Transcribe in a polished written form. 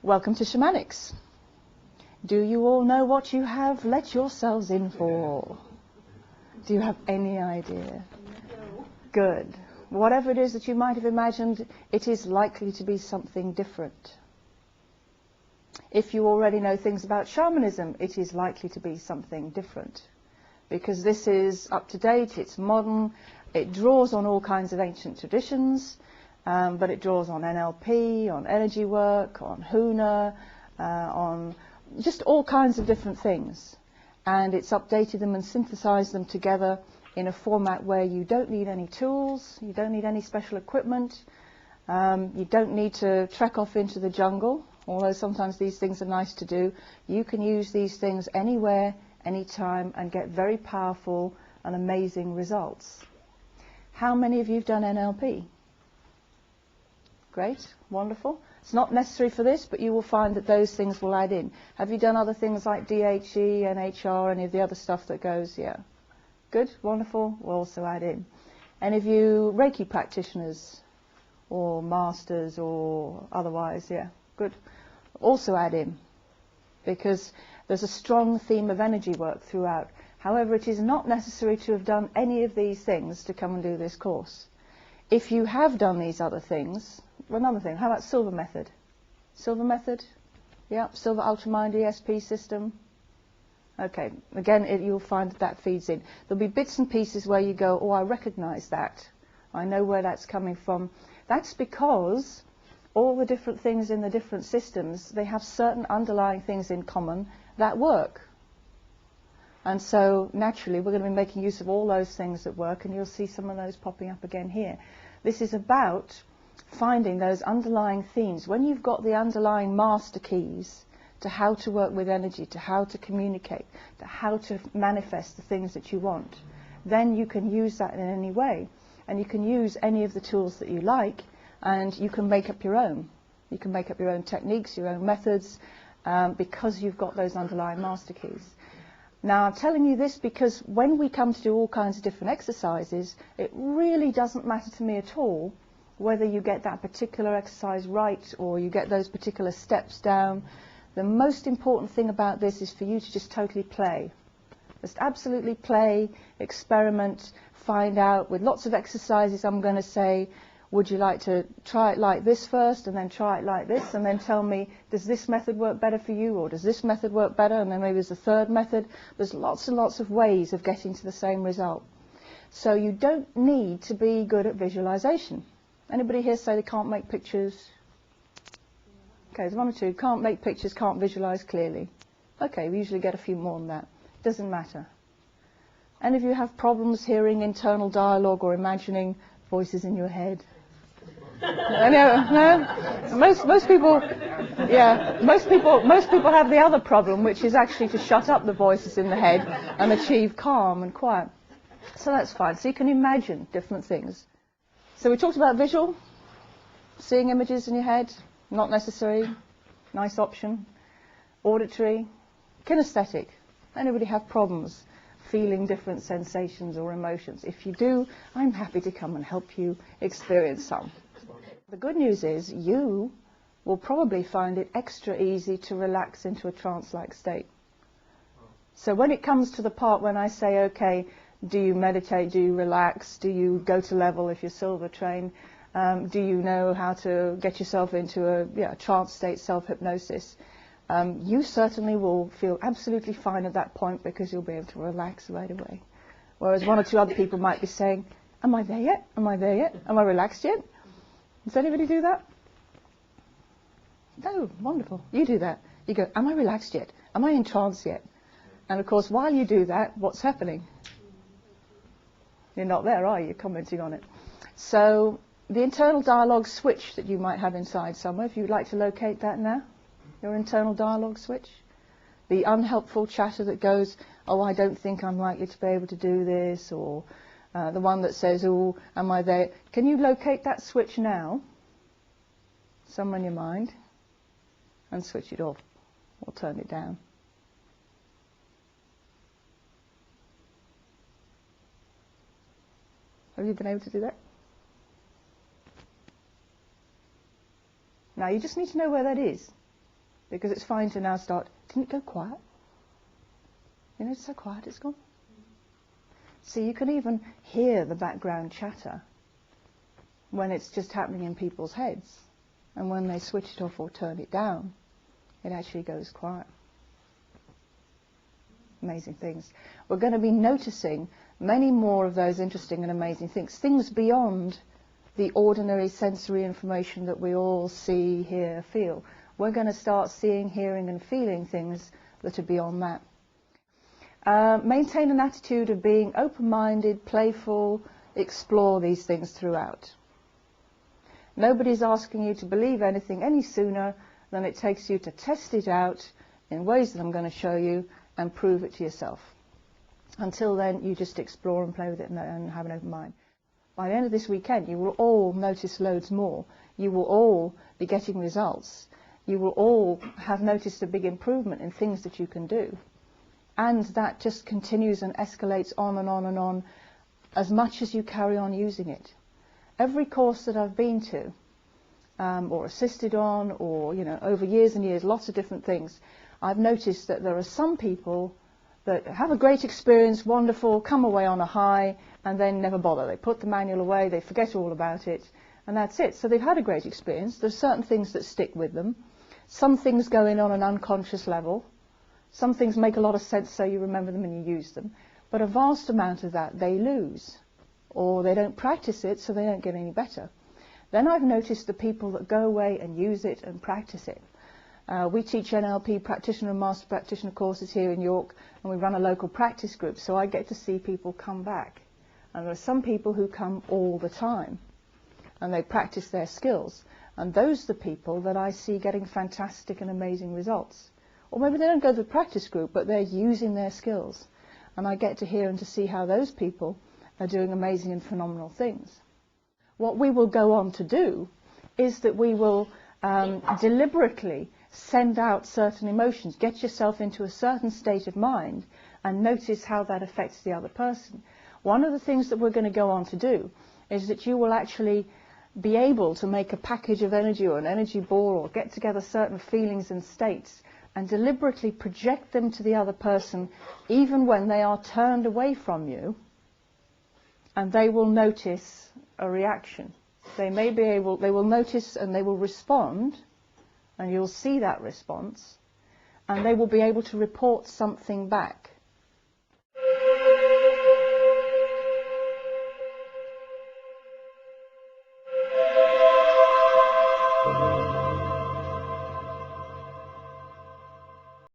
Welcome to Shamanix. Do you all know what you have let yourselves in for? Do you have any idea? Good. Whatever it is that you might have imagined, it is likely to be something different. If you already know things about shamanism, it is likely to be something different. Because this is up to date, it's modern, it draws on all kinds of ancient traditions, but it draws on NLP, on energy work, on Huna, on just all kinds of different things. And it's updated them and synthesized them together in a format where you don't need any tools, you don't need any special equipment, you don't need to trek off into the jungle, although sometimes these things are nice to do. You can use these things anywhere, anytime, and get very powerful and amazing results. How many of you have done NLP? Great, wonderful. It's not necessary for this, but you will find that those things will add in. Have you done other things like DHE, NHR, any of the other stuff that goes? Yeah. Good, wonderful, will also add in. Any of you Reiki practitioners or masters or otherwise? Yeah, good. Also add in, because there's a strong theme of energy work throughout. However, it is not necessary to have done any of these things to come and do this course. If you have done these other things, another thing, how about Silver Method? Silver Method? Yeah, Silver Ultramind ESP system. Okay, again, you'll find that that feeds in. There'll be bits and pieces where you go, oh, I recognize that. I know where that's coming from. That's because all the different things in the different systems, they have certain underlying things in common that work. And so, naturally, we're going to be making use of all those things that work, and you'll see some of those popping up again here. This is about finding those underlying themes. When you've got the underlying master keys to how to work with energy, to how to communicate, to how to manifest the things that you want, then you can use that in any way. And you can use any of the tools that you like, and you can make up your own. You can make up your own techniques, your own methods, because you've got those underlying master keys. Now, I'm telling you this because when we come to do all kinds of different exercises, it really doesn't matter to me at all whether you get that particular exercise right or you get those particular steps down. The most important thing about this is for you to just totally play. Just absolutely play, experiment, find out. With lots of exercises, I'm going to say, would you like to try it like this first and then try it like this, and then tell me, does this method work better for you, or does this method work better, and then maybe there's a third method. There's lots and lots of ways of getting to the same result. So you don't need to be good at visualization. Anybody here say they can't make pictures? Okay, there's one or two. Can't make pictures, can't visualize clearly. Okay, we usually get a few more than that. Doesn't matter. Any of you have problems hearing internal dialogue or imagining voices in your head? No? Most people, yeah, most people have the other problem, which is actually to shut up the voices in the head and achieve calm and quiet. So that's fine. So you can imagine different things. So we talked about visual, seeing images in your head, not necessary, nice option. Auditory, kinesthetic. Anybody have problems feeling different sensations or emotions? If you do, I'm happy to come and help you experience some. The good news is you will probably find it extra easy to relax into a trance-like state. So when it comes to the part when I say, okay, do you meditate, do you relax, do you go to level if you're silver trained, do you know how to get yourself into a trance state, self-hypnosis, you certainly will feel absolutely fine at that point because you'll be able to relax right away. Whereas one or two other people might be saying, am I there yet? Am I there yet? Am I relaxed yet? Does anybody do that? No, wonderful. You do that. You go, am I relaxed yet? Am I in trance yet? And of course, while you do that, what's happening? You're not there, are you? You're commenting on it. So the internal dialogue switch that you might have inside somewhere, if you'd like to locate that now, your internal dialogue switch, the unhelpful chatter that goes, oh, I don't think I'm likely to be able to do this, or the one that says, oh, am I there? Can you locate that switch now, somewhere in your mind, and switch it off or turn it down? Have you been able to do that? Now, you just need to know where that is. because it's fine to now start, can it go quiet? You know, it's so quiet, it's gone. So you can even hear the background chatter when it's just happening in people's heads. And when they switch it off or turn it down, it actually goes quiet. Amazing things. We're going to be noticing many more of those interesting and amazing things beyond the ordinary sensory information that we all see, hear, feel. We're going to start seeing, hearing and feeling things that are beyond that. Maintain an attitude of being open-minded, playful, explore these things throughout. Nobody's asking you to believe anything any sooner than it takes you to test it out in ways that I'm going to show you and prove it to yourself. Until then, you just explore and play with it and have an open mind. By the end of this weekend, you will all notice loads more. You will all be getting results. You will all have noticed a big improvement in things that you can do. And that just continues and escalates on and on and on as much as you carry on using it. Every course that I've been to, or assisted on, or, you know, over years and years, lots of different things, I've noticed that there are some people that have a great experience, wonderful, come away on a high, and then never bother. They put the manual away, they forget all about it, and that's it. So they've had a great experience. There's certain things that stick with them. Some things go in on an unconscious level. Some things make a lot of sense, so you remember them and you use them. But a vast amount of that they lose, or they don't practice it, so they don't get any better. Then I've noticed the people that go away and use it and practice it. We teach NLP practitioner and master practitioner courses here in York, and we run a local practice group, so I get to see people come back. And there are some people who come all the time, and they practice their skills. And those are the people that I see getting fantastic and amazing results. Or maybe they don't go to the practice group, but they're using their skills. And I get to hear and to see how those people are doing amazing and phenomenal things. What we will go on to do is that we will deliberately send out certain emotions, get yourself into a certain state of mind, and notice how that affects the other person. One of the things that we're going to go on to do is that you will actually be able to make a package of energy or an energy ball, or get together certain feelings and states and deliberately project them to the other person even when they are turned away from you, and they will notice a reaction. They will notice and they will respond, and you'll see that response, and they will be able to report something back.